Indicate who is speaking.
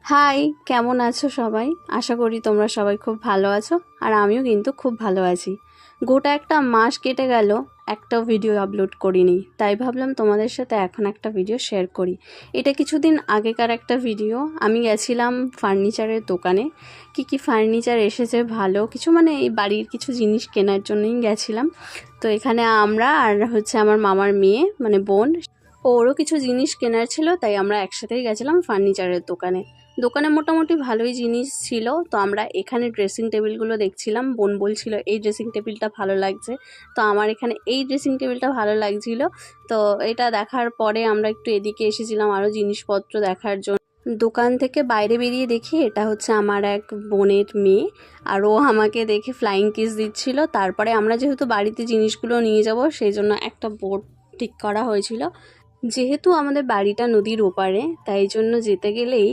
Speaker 1: High, কেমন আছো সবাই? আশা করি তোমরা সবাই খুব ভালো আছো, আর আমিও কিন্তু খুব ভালো আছি। গোটা একটা মাস কেটে গেল, একটা ভিডিও আপলোড করিনি, তাই ভাবলাম তোমাদের সাথে এখন একটা ভিডিও শেয়ার করি। এটা কিছুদিন আগেকার একটা ভিডিও। আমি গেছিলাম ফার্নিচারের দোকানে। কি ফার্নিচার এসেছে ভালো কিছু, মানে এই বাড়ির কিছু জিনিস কেনার জন্যই গেছিলাম। তো এখানে আমরা আর আমার মামার মেয়ে, মানে বোন, ওরও কিছু জিনিস কেনার ছিল, তাই আমরা একসাথেই গেছিলাম ফার্নিচারের দোকানে। দোকানে মোটামুটি ভালোই জিনিস ছিল। তো আমরা এখানে ড্রেসিং টেবিলগুলো দেখছিলাম। বোন বলছিল এই ড্রেসিং টেবিলটা ভালো লাগছে, তো আমার এখানে এই ড্রেসিং টেবিলটা ভালো লাগছিল। তো এটা দেখার পরে আমরা একটু এদিকে এসেছিলাম আরও জিনিসপত্র দেখার জন্য। দোকান থেকে বাইরে বেরিয়ে দেখি এটা আমার এক বোনের মেয়ে, আর ও আমাকে দেখে ফ্লাইং কিস দিচ্ছিল। তারপরে আমরা যেহেতু বাড়িতে জিনিসগুলো নিয়ে যাব, সেই জন্য একটা বোট ঠিক করা হয়েছিল। যেহেতু আমাদের বাড়িটা নদীর ওপারে, তাই জন্য যেতে গেলেই